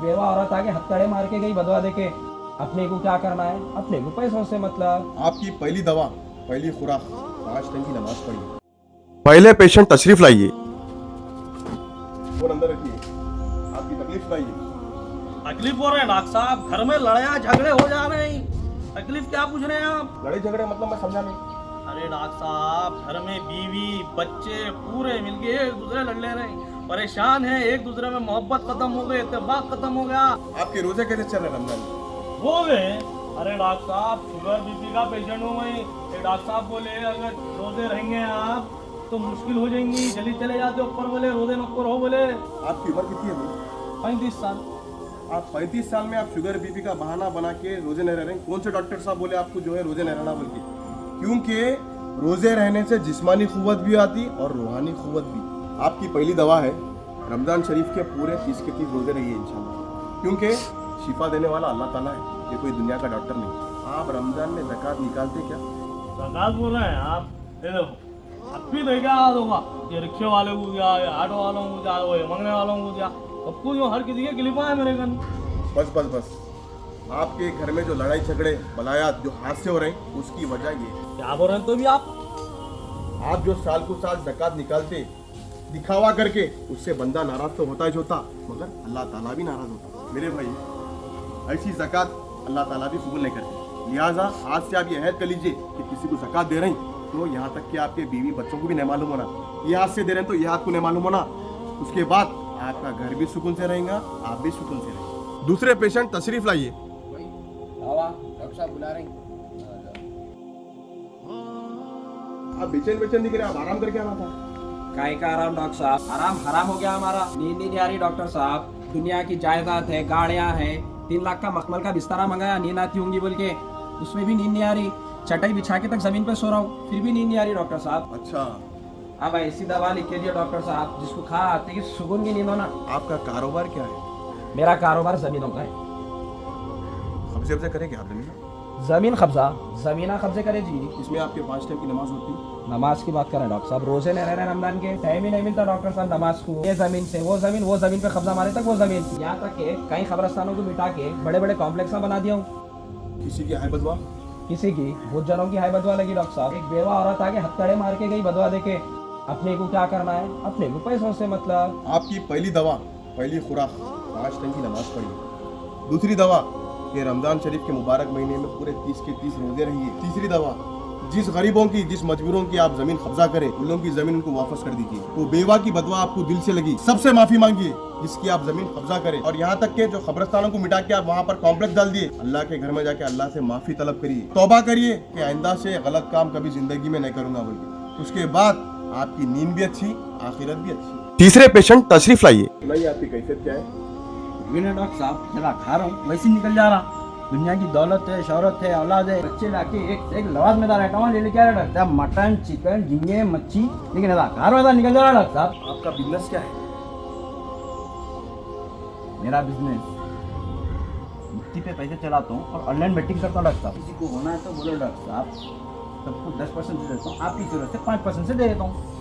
बेवा औरत आगे हथकड़े मार के गई बदवा देके। अपने को क्या करना है, अपने को पैसों से मतलब। आपकी पहली दवा, पहली खुराक, 5 टाइम की नमाज पढ़िए। पहले पेशेंट तशरीफ लाइए। फोन अंदर रखिए। आपकी तकलीफ सुनाइए। तकलीफ हो रहे हैं डॉक्टर साहब, घर में लड़ाई झगड़े हो जा रहे हैं। तकलीफ क्या पूछ रहे हैं आप? लड़ाई झगड़े मतलब मैं समझा नहीं। अरे डॉक्टर साहब, घर में बीवी बच्चे पूरे मिलके एक दूसरे लड़ ले रहे हैं, परेशान है, एक दूसरे में मोहब्बत खत्म हो गई, इत्तेफाक खत्म हो गया। आपके रोजे कैसे चल रहे रमजान में? हो गए। अरे डॉक्टर साहब, शुगर बीपी का पेशेंट हूँ मैं। ये डॉक्टर साहब बोले अगर रोजे रहेंगे आप तो मुश्किल हो जाएंगी, जल्दी चले जाते ऊपर, बोले रोजे मक्कर हो बोले। आपकी उम्र कितनी है भाई? 35 साल। आप 35 साल में आप शुगर बीपी का बहाना बना के रोजे नहीं रह रहे हैं। कौन से डॉक्टर साहब बोले आपको जो है रोजे नहीं रहना बोल के? क्योंकि रोजे रहने से जिस्मानी कुव्वत भी आती और रूहानी कुव्वत भी। आपकी पहली दवा है रमजान शरीफ के पूरे 30 के 30 रोजे रहिए इंशाल्लाह, क्योंकि शिफा देने वाला अल्लाह ताला है, ये कोई दुनिया का डॉक्टर नहीं। आप रमजान में ज़कात निकालते क्या? सरकार बोल रहे हैं आप, ये देखो अब भी देखा होगा, ये रिक्शे वाले को दिया, ये ऑटो वालों को दिया, वो मंगने वालों को दिया, सबको जो हर किसी के क्लिपा है मेरे घर। बस बस बस, आपके घर में जो लड़ाई झगड़े बलायात जो हादसे हो रहे हैं उसकी वजह ये है। क्या बोल रहे हैं तो भी आप जो साल को साल ज़कात निकालते दिखावा करके, उससे बंदा नाराज तो होता ही होता, मगर अल्लाह ताला भी नाराज होता। मेरे भाई, ऐसी ज़कात अल्लाह ताला भी कबूल नहीं करते। लिहाजा आज से आप ये अहद कर लीजिए कि किसी को ज़कात दे रहे हैं तो यहाँ तक कि आपके बीवी बच्चों को भी नहीं मालूम होना, ये हाथ से दे रहे हैं तो ये हाथ को नहीं मालूम होना। उसके बाद आपका घर भी सुकून से रहेगा, आप भी सुकून से रहेंगे। दूसरे पेशेंट तशरीफ लाइए। डॉक्टर साहब बुला रहे हैं। आप बेचैन बेचैन दिख रहे हैं, आप आराम करके आना था। काय का आराम डॉक्टर साहब, आराम हराम हो गया हमारा। नींद नहीं आ रही डॉक्टर साहब। दुनिया की जायदाद है, गाड़ियां हैं, 3 लाख का मखमल का बिस्तारा मंगाया, नींद आती होंगी बोल के, उसमें भी नींद नहीं आ रही। चटाई बिछा के तक जमीन पे सो रहा हूँ, फिर भी नींद नहीं आ रही डॉक्टर साहब। अच्छा, अब ऐसी दवा लिख के दिया डॉक्टर साहब जिसको खा आते कि सुकून की नींद होना। आपका कारोबार क्या है? मेरा कारोबार जमीनों का है। कब्जे वब्जे करेंगे आप जमीन? जमीन कब्जा, जमीना कब्जे करे जी। इसमें आपके 5 टाइम की नमाज होती? नमाज की बात करें डॉक्टर साहब, रोजे नहीं रह रहे रमजान के, टाइम ही नहीं मिलता डॉक्टर साहब नमाज को। ये जमीन से वो जमीन पे कब्जा मारे तक वो जमीन, यहाँ तक के कई कब्रस्तानों को मिटा के बड़े बड़े कॉम्प्लेक्स बना दिया हूँ। किसी की हाय बदवा? किसी की बहुत जनों की हाय बदवा लगी डॉक्टर साहब। एक बेवा औरत आगे हथकड़े मार के गई बदवा देके। अपने को क्या करना है, अपने को पैसों से मतलब। आपकी पहली दवा, पहली खुराक, 5 टाइम की नमाज पढ़िए। दूसरी दवा, ये रमजान शरीफ के मुबारक महीने में पूरे 30 के 30 रोजे रहिए। तीसरी दवा, जिस गरीबों की, जिस मजबूरों की आप जमीन कब्जा करें, उन लोगों की जमीन उनको वापस कर दीजिए। वो बेवा की बदवा आपको दिल से लगी, सबसे माफी मांगिए जिसकी आप जमीन कब्जा करें। और यहाँ तक के जो कब्रिस्तानों को मिटा के आप वहाँ पर कॉम्प्लेक्स डाल दिए, अल्लाह के घर में जाके अल्लाह से माफी तलब करिए, तौबा करिए कि आइंदा से गलत काम कभी जिंदगी में नहीं करूंगा बोल के। उसके बाद आपकी नींद भी अच्छी, आखिरत भी अच्छी। तीसरे पेशेंट तशरीफ लाइए। नहीं, आपकी कैफियत क्या है? डॉक्टर साहब, जरा खा रहा हूँ वैसे निकल जा रहा। दुनिया की दौलत है, शौहरत है, औलाद है, बच्चे लाके एक लवाजमेदार आइटम ले लेके आ रहा डॉक्टर साहब, मटन, चिकन, झींगे, मच्छी, लेकिन घर में निकल जा रहा डॉक्टर साहब। आपका बिजनेस क्या है? मेरा बिजनेस मिट्टी पे पैसे चलाता हूँ और ऑनलाइन बेटिंग करता हूँ डॉक्टर साहब। किसी को होना है तो बोलो डॉक्टर साहब, सबको 10% दे देता हूँ, आपकी जरूरत से 5% से दे देता हूँ।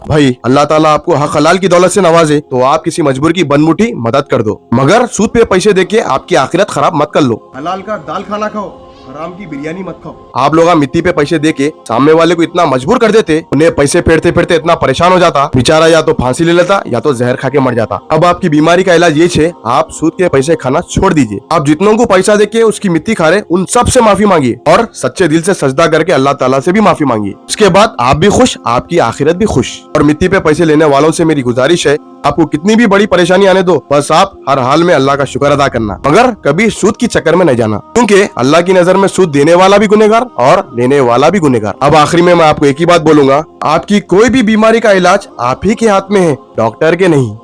भाई अल्लाह ताला आपको हक हलाल की दौलत से नवाजे तो आप किसी मजबूर की बनमुठी मदद कर दो, मगर सूद पे पैसे देके आपकी आखिरत खराब मत कर लो। हलाल का दाल खाना खाओ, हराम की बिरयानी मत खाओ। आप लोग मिट्टी पे पैसे देके सामने वाले को इतना मजबूर कर देते, उन्हें पैसे फेरते फेरते इतना परेशान हो जाता, बेचारा या तो फांसी ले लेता या तो जहर खा के मर जाता। अब आपकी बीमारी का इलाज ये है, आप सूद के पैसे खाना छोड़ दीजिए। आप जितनों को पैसा देके उसकी मिट्टी खा रहे उन सब से माफी मांगिए और सच्चे दिल से सजदा करके अल्लाह ताला से भी माफी मांगिए। इसके बाद आप भी खुश, आपकी आखिरत भी खुश। और मिट्टी पे पैसे लेने वालों से मेरी गुजारिश है, आपको कितनी भी बड़ी परेशानी आने दो, बस आप हर हाल में अल्लाह का शुक्र अदा करना, मगर कभी सूद की चक्कर में नहीं जाना, क्योंकि अल्लाह की नजर में सूद देने वाला भी गुनहगार और लेने वाला भी गुनहगार। अब आखिरी में मैं आपको एक ही बात बोलूंगा, आपकी कोई भी बीमारी का इलाज आप ही के हाथ में है, डॉक्टर के नहीं।